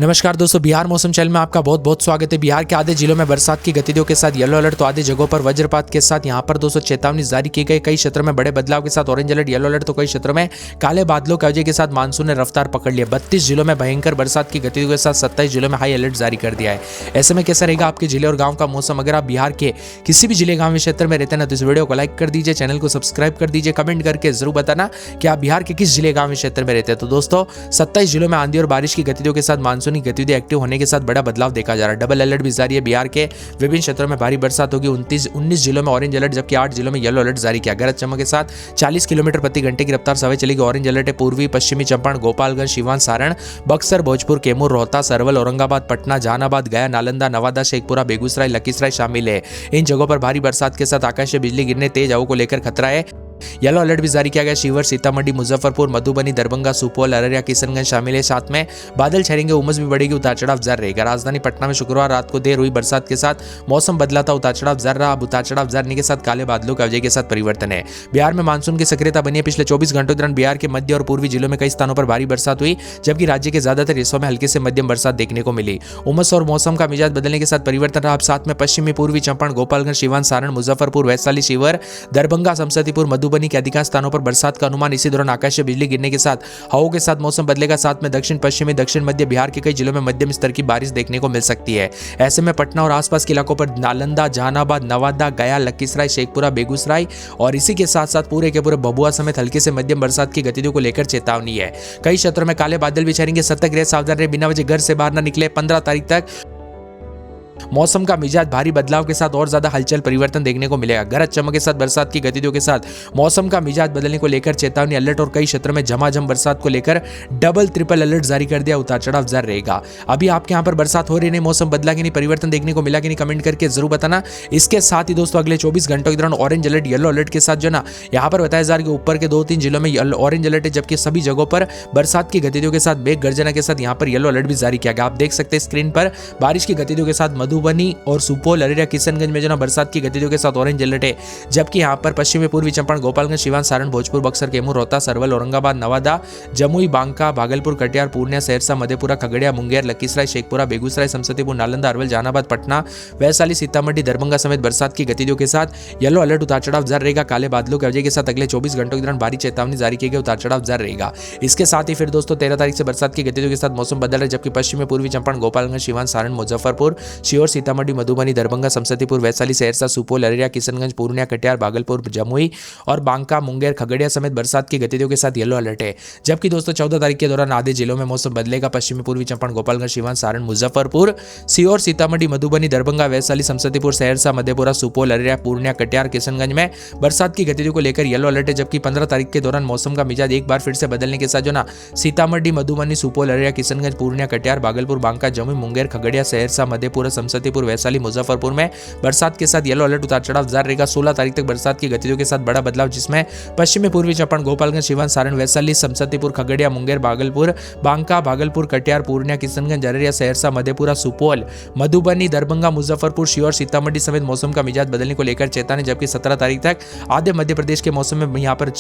नमस्कार दोस्तों, बिहार मौसम चैनल में आपका बहुत बहुत स्वागत है। बिहार के आधे जिलों में बरसात की गतिविधियों के साथ येलो अलर्ट, तो आधे जगहों पर वज्रपात के साथ यहाँ पर दोस्तों चेतावनी जारी की गई। कई क्षेत्रों में बड़े बदलाव के साथ ऑरेंज अलर्ट, येलो अलर्ट, तो कई क्षेत्रों में काले बादलों की वजह के साथ मानसून ने रफ्तार पकड़ लिया। 32 जिलों में भयंकर बरसात की गतिविधियों के साथ 27 जिलों में हाई अलर्ट जारी कर दिया है। ऐसे में कैसा रहेगा आपके जिले और गाँव का मौसम? अगर आप बिहार के किसी भी जिले गाँव क्षेत्र में रहते हैं ना, तो इस वीडियो को लाइक कर दीजिए, चैनल को सब्सक्राइब कर दीजिए, कमेंट करके जरूर बताना कि आप बिहार के किस जिले गाँव क्षेत्र में रहते हैं। तो दोस्तों 27 जिलों में आंधी और बारिश की गतिविधियों के साथ मानसूनी गतिविधि एक्टिव होने के साथ बड़ा बदलाव देखा जा रहा है। डबल अलर्ट भी जारी है। बिहार के विभिन्न क्षेत्रों में भारी बरसात होगी। 19 जिलों में ऑरेंज अलर्ट, जबकि 8 जिलों में येलो अलर्ट जारी किया। गरज चमक के साथ 40 किलोमीटर प्रति घंटे की रफ्तार से हवा चलेगी। ऑरेंज अलर्ट है पूर्वी पश्चिमी चंपारण, गोपालगंज, सीवान, सारण, बक्सर, भोजपुर, कैमूर, रोहतास, अरवल, औरंगाबाद, पटना, जहानाबाद, गया, नालंदा, नवादा, शेखपुरा, बेगूसराय, लखीसराय शामिल है। इन जगहों पर भारी बरसात के साथ आकाशीय बिजली गिरने, तेज हवा को लेकर खतरा है। येलो अलर्ट भी जारी किया गया। शिवहर, सीतामढ़ी, मुजफ्फरपुर, मधुबनी, दरभंगा, सुपौल, अररिया, किशनगंज शामिल है। साथ में बादल छाएंगे, उमस भी बढ़ेगी, उतार चढ़ाव जारी रहेगा। राजधानी पटना में शुक्रवार रात को देर हुई बरसात के साथ मौसम बदला था, उतार चढ़ाव जारी रहा। अब उतार चढ़ाव जारी के साथ काले बादलों की वजह के साथ परिवर्तन है। बिहार में मानसून की सक्रियता बनी है। पिछले 24 घंटों के दौरान बिहार के मध्य और पूर्वी जिलों में कई स्थानों पर भारी बरसात हुई, जबकि राज्य के ज्यादातर हिस्सों में हल्की से मध्यम बरसात देखने को मिली। उमस और मौसम का मिजाज बदलने के साथ परिवर्तन रहा। अब साथ में पश्चिमी पूर्वी चंपारण, गोपालगंज, सीवान, सारण, मुजफ्फरपुर, वैशाली, शिवहर, दरभंगा, समस्तीपुर, मधुबनी के अधिकांश स्थानों पर बरसात का अनुमान। इसी दौरान आकाशीय बिजली गिरने के साथ हवाओं के साथ मौसम बदलेगा। साथ में दक्षिण पश्चिमी, दक्षिण मध्य बिहार के कई जिलों में मध्यम स्तर की बारिश देखने को मिल सकती है। ऐसे में पटना और आसपास के इलाकों पर नालंदा, जहानाबाद, नवादा, गया, लखीसराय, शेखपुरा, बेगूसराय और इसी के साथ साथ पूरे के पूरे भभुआ समेत हल्की से मध्यम बरसात की गतिविधियों को लेकर चेतावनी है। कई क्षेत्रों में काले बादल भी छाएंगे। सतर्क रहे, सावधान रहे, बिना वजह घर से बाहर न निकले। 15 तारीख तक मौसम का मिजाज भारी बदलाव के साथ और ज्यादा हलचल परिवर्तन देखने को मिलेगा। गरज चमक के साथ बरसात की गतिविधियों के साथ मौसम का मिजाज बदलने को लेकर चेतावनी अलर्ट और कई क्षेत्रों में झमाझम बरसात को लेकर डबल ट्रिपल अलर्ट जारी कर दिया। उतार चढ़ाव जारी रहेगा। अभी आपके यहाँ पर बरसात हो रही नहीं, मौसम बदला कि नहीं, परिवर्तन देखने को मिला कि नहीं, कमेंट करके जरूर बताना। इसके साथ ही दोस्तों अगले 24 घंटों के दौरान ऑरेंज अलर्ट, येलो अलर्ट के साथ जो ना यहाँ पर बताया जा रहा है कि ऊपर के 2-3 जिलों में ऑरेंज अलर्ट है, जबकि सभी जगहों पर बरसात की गतिविधियों के साथ मेघ गर्जना के साथ यहाँ पर येलो अलर्ट भी जारी किया गया। आप देख सकते हैं स्क्रीन पर बारिश की गतिविधियों के साथ मधुबनी और सुपौल, अररिया, किशनगंज में जो ना बरसात की गतिविधियों के साथ ऑरेंज अलर्ट है, जबकि यहाँ पर पश्चिमी पूर्वी चंपारण, गोपालगंज, सीवान, सारण, भोजपुर, बक्सर, कैमूर, रोहतास, अरवल, औरंगाबाद, नवादा, जमुई, बांका, भागलपुर, कटिहार, पूर्णिया, सहरसा, मधेपुरा, खगड़िया, मुंगेर, लखीसराय, शेखपुरा, बेगूसराय, समस्तीपुर, नालंदा, अरवल, जहानाबाद, पटना, वैशाली, सीतामढ़ी, दरभंगा समेत बरसात की गतिविधियों के साथ येलो अलर्ट, उतार चढ़ाव जारी रहेगा। काले बादलों की वजह के साथ अगले 24 घंटों के दौरान भारी चेतावनी जारी की गई। उतार चढ़ाव जारी रहेगा। इसके साथ ही फिर दोस्तों 13 तारीख से बरसात की गतिविधियों के साथ मौसम बदल रहा है, जबकि पश्चिमी पूर्वी चंपारण, गोपालगंज, सीवान, सारण, मुजफ्फरपुर, शिवहर, सीतामढ़ी, मधुबनी, दरभंगा, समस्तीपुर, वैशाली, सहरसा, सुपौल, अररिया, किशनगंज, पूर्णिया, कटिहार, भागलपुर, जमुई और बांका, मुंगेर, खगड़िया समेत बरसात की गतिविधियों के साथ येलो अलर्ट है। जबकि दोस्तों 14 तारीख के दौरान आधे जिलों में मौसम बदलेगा। पश्चिमी पूर्वी चंपारण, गोपालगंज, सीवान, सारण, मुजफ्फरपुर, सीहोर, सीतामढ़ी, मधुबनी, दरभंगा, वैशाली, समस्तीपुर, सहरसा, मधेपुरा, सुपौल, अररिया, पूर्णिया, कटिहार, किशनगंज में बरसात की गतिविधियों को लेकर येलो अलर्ट है। जबकि 15 तारीख के दौरान मौसम का मिजाज एक बार फिर से बदलने के साथ जो ना सीतामढ़ी, मधुबनी, सुपौल, अररिया, किशनगंज, पूर्णिया, कटिहार, भागलपुर, बांका, जमुई, मुंगेर, खगड़िया, सहरसा, मधेपुरा, समस्तीपुर, वैशाली, मुजफ्फरपुर में बरसात के साथ येलो अलर्ट, उतार चढ़ाव जारी रहेगा। 16 तारीख तक बरसात की गतिविधियों के साथ बड़ा बदलाव, जिसमें पश्चिमी पूर्वी चंपारण, गोपालगंज, सीवान, सारण, वैशाली, समस्तीपुर, खगड़िया, मुंगेर, भागलपुर, बांका, भागलपुर, कटिहार, पूर्णिया, किशनगंज, अररिया, सहरसा, मधेपुरा, सुपौल, मधुबनी, दरभंगा, मुजफ्फरपुर, शिवहर, सीतामढ़ी समेत मौसम का मिजाज बदलने को लेकर चेतावनी। जबकि 17 तारीख तक आधे मध्य प्रदेश के मौसम में, यहाँ पर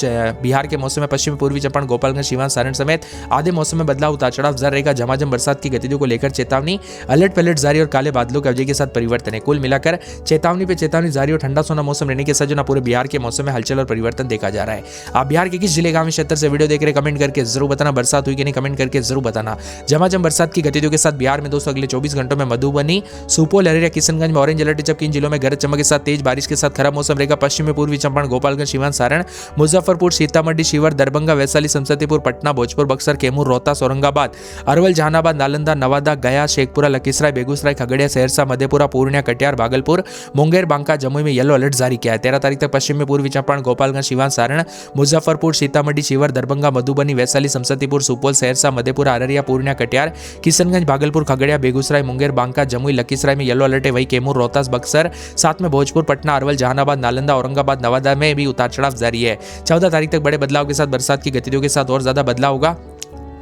बिहार के मौसम में पश्चिमी पूर्वी चंपारण, गोपालगंज, सीवान, सारण समेत आधे मौसम में बदलाव, उतार चढ़ाव जारी रहेगा। झमाझम बरसात की गतिविधियों को लेकर चेतावनी, अलर्ट पलट जारी और काले बादलों की वजह के साथ परिवर्तन है। कुल मिलाकर चेतावनी पे चेतावनी जारी और ठंडा सोना मौसम रहने के साथ जो ना पूरे बिहार के मौसम में हलचल और परिवर्तन देखा जा रहा है। आप बिहार के किस जिले गांव क्षेत्र से वीडियो देख रहे हैं, कमेंट करके जरूर बताना। बरसात हुई कि नहीं, कमेंट करके जरूर बताना। झमाझम बरसात की गतिविधियों के साथ बिहार में दोस्तों अगले 24 घंटों में मधुबनी, सुपौल, अररिया, किशनगंज में ऑरेंज अलर्ट, जबकि इन जिलों में गरज चमक के साथ तेज बारिश के साथ खराब मौसम रहेगा। पश्चिमी पूर्वी चंपारण, गोपालगंज, सीवान, सारण, मुजफ्फरपुर, सीतामढ़ी, शिवहर, दरभंगा, वैशाली, समस्तीपुर, पटना, भोजपुर, बक्सर, कैमूर, रोहतास, औरंगाबाद, अरवल, जहानाबाद, नालंदा, नवादा, गया, शेखपुरा, लखीसराय, बेगूसराय, खगड़िया, सहरसा, मधेपुरा, पूर्णिया, कटिहार, भागलपुर, मुंगेर, बांका, जमुई में येलो अलर्ट जारी किया है। 13 तारीख तक पश्चिमी पूर्वी चंपारण, गोपालगंज, सीवान, सारण, मुजफ्फरपुर, सीतामढ़ी, शिवहर, दरभंगा, मधुबनी, वैशाली, समस्तीपुर, सुपौल, सहरसा, मधेपुरा, अररिया, पूर्णिया, कटिहार, किशनगंज, भागलपुर, खगड़िया, बेगूसराय, मुंगेर, बांका, जमुई, लखीसराय में येलो अलर्ट है। वही कैमूर, रोहतास, बक्सर, साथ में भोजपुर, पटना, अरवल, जहानाबाद, नालंदा, औरंगाबाद, नवादा में भी उतार चढ़ाव जारी है। 14 तारीख तक बड़े बदलाव के साथ बरसात की गतिविधियों के साथ और ज्यादा बदलाव होगा।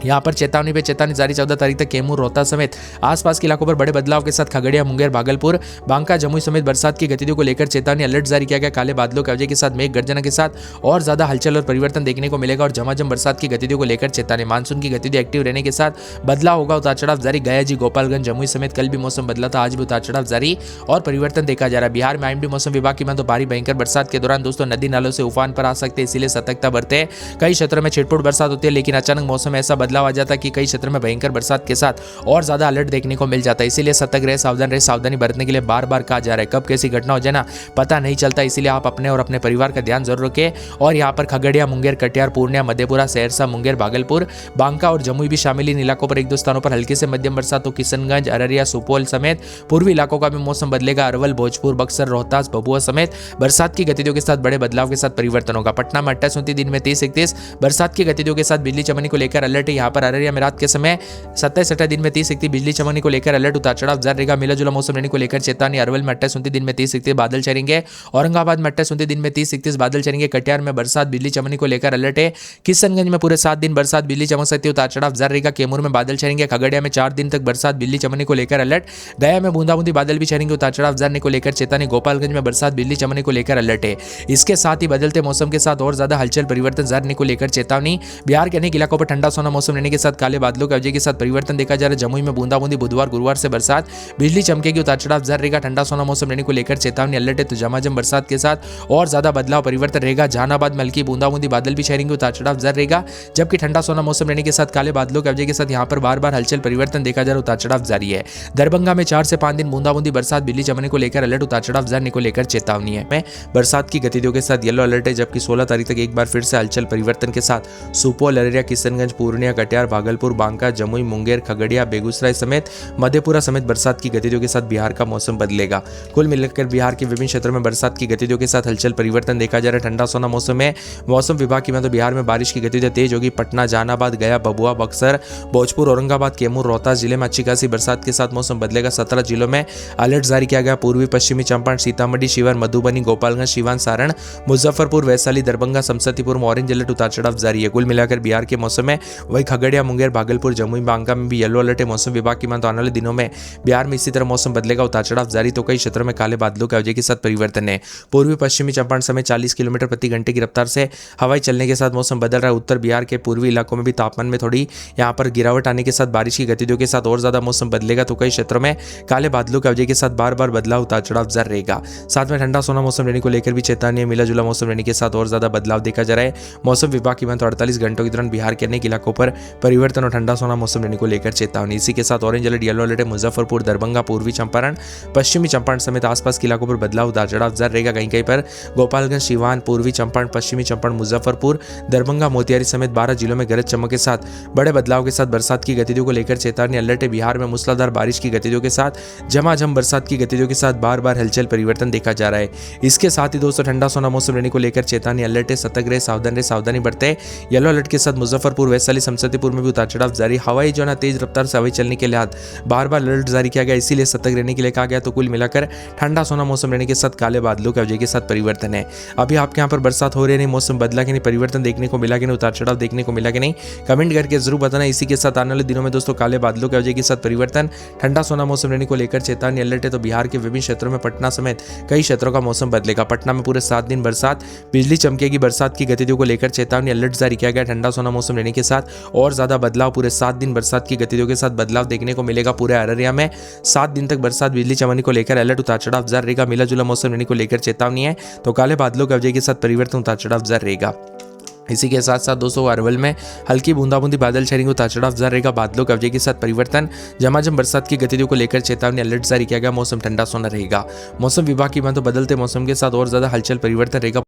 यहाँ पर चेतावनी पे चेतावनी जारी 14 तारीख तक कैमूर रोहतास समेत आसपास के इलाकों पर बड़े बदलाव के साथ खगड़िया मुंगेर भागलपुर बांका जमुई समेत बरसात की गतिविधियों को लेकर चेतावनी अलर्ट जारी किया गया। काले बादलों के अवजय के साथ मेघ गर्जना के साथ और ज्यादा हलचल और परिवर्तन देखने को मिलेगा और झमाझम बरसात की गतिविधियों को लेकर चेतावनी। मानसून की गतिविधि एक्टिव रहने के साथ बदलाव होगा, उतार चढ़ाव जारी। गया जी गोपालगंज जमुई समेत कल भी मौसम बदला था, आज भी उतार चढ़ाव जारी और परिवर्तन देखा जा रहा है। बिहार में आईएमडी मौसम विभाग की माने तो भारी भयंकर बरसात के दौरान दोस्तों नदी नालों से उफान पर आ सकते हैं, इसीलिए सतर्कता बरते। कई क्षेत्रों में छिटपुट बरसात होती है, लेकिन अचानक मौसम में ऐसा बदलाव आ जाता है कि कई क्षेत्रों में भयंकर बरसात के साथ और ज्यादा अलर्ट देखने को मिल जाता है। इसीलिए सतर्क रहे, सावधान रहे। सावधानी बरतने के लिए बार बार कहा जा रहा है, कब कैसी घटना हो जाए ना पता नहीं चलता, इसीलिए आप अपने और अपने परिवार का ध्यान जरूर रखें। और यहाँ पर खगड़िया मुंगेर कटिहार पूर्णिया मधेपुरा सहरसा मुंगेर भागलपुर बांका और जमुई भी शामिल। इन इलाकों पर एक दो स्थानों पर हल्की से मध्यम बरसात हो। किशनगंज अररिया सुपौल समेत पूर्वी इलाकों का भी मौसम बदलेगा। अरवल भोजपुर बक्सर रोहतास भभुआ समेत बरसात की गतिविधियों के साथ बड़े बदलाव के साथ परिवर्तन होगा। पटना में 28-29 दिन में 30-31 बरसात की गतिविधियों के साथ बिजली चमकने को लेकर अलर्ट है। यहाँ पर अररिया में रात के समय 27-28 दिन में 30-31 बिजली चमकने को लेकर अलर्ट, उतार चढ़ाव जारी रहेगा। मिला जुला मौसम रहने को लेकर चेतावनी। अरवल में 28-29 दिन में 30-31 बादल छाएंगे। औरंगाबाद में 28-29 दिन में 30-31 बादल छाएंगे। कटिहार में बरसात बिजली चमकने को लेकर अलर्ट है। किशनगंज में पूरे 7 दिन बरसात बिजली चमक सकती है, उतार चढ़ाव जारी रहेगा। कैमूर में बादल छाएंगे। खगड़िया में 4 दिन तक बरसात बिजली चमकने को लेकर अलर्ट। गया में बूंदाबूंदी बादल भी छाएंगे, उतार चढ़ाव जारी को लेकर चेतावनी। गोपालगंज में बरसात बिजली चमकने को लेकर अलर्ट है। इसके साथ ही बदलते मौसम के साथ और ज्यादा हलचल परिवर्तन जारी को लेकर चेतावनी। बिहार के अनेक इलाकों पर ठंडा सोना मौसम रहने के साथ काले बादलों के वजह के साथ परिवर्तन देखा जा रहा है। जमुई में बूंदाबूंदी बुधवार गुरुवार से बरसात बिजली चमकेगी, उतार चढ़ाव जारी रहेगा। ठंडा सोना मौसम रहने को लेकर चेतावनी अलर्ट है। तो झमाझम बरसात के साथ और ज्यादा बदलाव परिवर्तन रहेगा। जहानाबाद में हल्की बूंदाबूंदी बादल भी छाएंगे, उतार चढ़ाव जारी रहेगा। जबकि ठंडा सोना मौसम रहने के साथ काले बादलों के वजह के साथ यहाँ पर बार बार हलचल परिवर्तन देखा जा रहा है, उतार चढ़ाव जारी है। दरभंगा में 4 से 5 दिन बूंदाबूंदी बरसात बिजली चमकने को लेकर अलर्ट, उतार चढ़ाव जारी को लेकर चेतावनी है। बरसात की गतिविधियों के साथ येलो अलर्ट है। जबकि 16 तारीख तक एक बार फिर से हलचल परिवर्तन के साथ सुपौल अररिया किशनगंज पूर्णिया कटिहार भागलपुर बांका जमुई मुंगेर खगड़िया बेगूसराय समेत मधेपुरा समेत बरसात की गतिविधियों के साथ बिहार का मौसम बदलेगा। कुल मिलाकर बिहार के विभिन्न क्षेत्रों में बरसात की गतिविधियों के साथ हलचल परिवर्तन देखा जा रहा है। ठंडा सोना मौसम में मौसम विभाग की मतलब बिहार में बारिश की गतिविधियां तेज होगी। पटना जहानाबाद गया भभुआ बक्सर भोजपुर औरंगाबाद कैमूर रोहतास जिले में अच्छी खासी बरसात के साथ मौसम बदलेगा। 17 जिलों में अलर्ट जारी किया गया। पूर्वी पश्चिमी चंपारण सीतामढ़ी शिवहर मधुबनी गोपालगंज सिवान सारण मुजफ्फरपुर वैशाली दरभंगा समस्तीपुर में ऑरेंज अलर्ट उतार चढ़ाव जारी है। कुल मिलाकर बिहार के मौसम में वही खगड़िया मुंगेर भागलपुर जमुई बांका में भी येलो अलर्ट है। मौसम विभाग की माने आने वाले दिनों में बिहार में इसी तरह मौसम बदलेगा, उतार चढ़ाव जारी। तो कई क्षेत्रों में काले बादलों के वजह के साथ परिवर्तन है। पूर्वी पश्चिमी चंपारण समेत 40 किलोमीटर प्रति घंटे की रफ्तार से हवाई चलने के साथ मौसम बदल रहा है। उत्तर बिहार के पूर्वी इलाकों में भी तापमान में थोड़ी यहाँ पर गिरावट आने के साथ बारिश की गतिविधियों के साथ और ज्यादा मौसम बदलेगा। तो कई क्षेत्रों में काले बादलों की वजह के साथ बार बार बदलाव उतार चढ़ाव जारी रहेगा। साथ में ठंडा सोना मौसम रहने को लेकर भी चेतावनी है। मिला जुला मौसम रहने के साथ और ज्यादा बदलाव देखा जा रहा है। मौसम विभाग की माने 48 घंटों के दौरान बिहार के अनेक इलाकों पर परिवर्तन और ठंडा सोना मौसम रहने को लेकर चेतावनी। इसी के साथ ऑरेंज अलर्ट येलो अलर्ट है। मुजफ्फरपुर दरभंगा पूर्वी चंपारण पश्चिमी चंपारण समेत आसपास के इलाकों पर बदलाव उतार चढ़ाव जारी रहेगा। कहीं कहीं पर गोपालगंज सिवान पूर्वी चंपारण पश्चिमी चंपारण मुजफ्फरपुर दरभंगा मोतिहारी समेत 12 जिलों में गरज चमक के साथ बड़े बदलाव के साथ बरसात की गतिविधियों को लेकर चेतावनी अलर्ट है। बिहार में मूसलाधार बारिश की गतिविधियों के साथ झमाझम बरसात की गतिविधियों के साथ बार बार हलचल परिवर्तन देखा जा रहा है। इसके साथ ही दोस्तों ठंडा सोना मौसम रहने को लेकर चेतावनी अलर्ट है। सतर्क रहे, सावधान रहे, सावधानी बरते। येलो अलर्ट के साथ मुजफ्फरपुर वैशाली समस्तीपुर में भी उतार चढ़ाव जारी। हवाई जो है तेज रफ्तार से हवाई चलने के लिए बार बार अलर्ट जारी किया गया, इसीलिए सतर्क रहने के लिए कहा गया। तो कुल मिलाकर ठंडा सोना मौसम रहने के साथ काले बादलों की वजह के साथ परिवर्तन है। अभी आपके यहाँ पर बरसात हो रही है नहीं, मौसम बदला कि नहीं, परिवर्तन देखने को मिला कि नहीं, उतार चढ़ाव देखने को मिला कि नहीं, कमेंट करके जरूर बताना। इसी के साथ आने वाले दिनों में दोस्तों काले बादलों की वजह के साथ परिवर्तन ठंडा सोना मौसम रहने को लेकर चेतावनी अलर्ट है। तो बिहार के विभिन्न क्षेत्रों में पटना समेत कई क्षेत्रों का मौसम बदलेगा। पटना में पूरे 7 दिन बरसात बिजली चमकेगी। बरसात की गतिविधियों को लेकर चेतावनी अलर्ट जारी किया गया। ठंडा सोना मौसम रहने के साथ और ज्यादा बदलाव पूरे 7 दिन बरसात की गतिविधियों के साथ बदलाव देखने को मिलेगा। पूरे अररिया में 7 दिन तक बरसात बिजली चमकने को लेकर अलर्ट उतार चढ़ाव जारी रहेगा। मिला जुला मौसम रहने को लेकर चेतावनी है। तो काले बादलों की वजह के साथ परिवर्तन उतार चढ़ाव जारी रहेगा। इसी के साथ साथ दोस्तों अरवल में हल्की बूंदाबूंदी बादल छाएंगे, उतार चढ़ाव जारी रहेगा। बादलों के वजह के साथ परिवर्तन झमाझम बरसात की गतिविधियों को लेकर चेतावनी अलर्ट जारी किया गया। मौसम ठंडा सोना रहेगा। मौसम विभाग की माने तो बदलते मौसम के साथ और ज्यादा हलचल परिवर्तन रहेगा।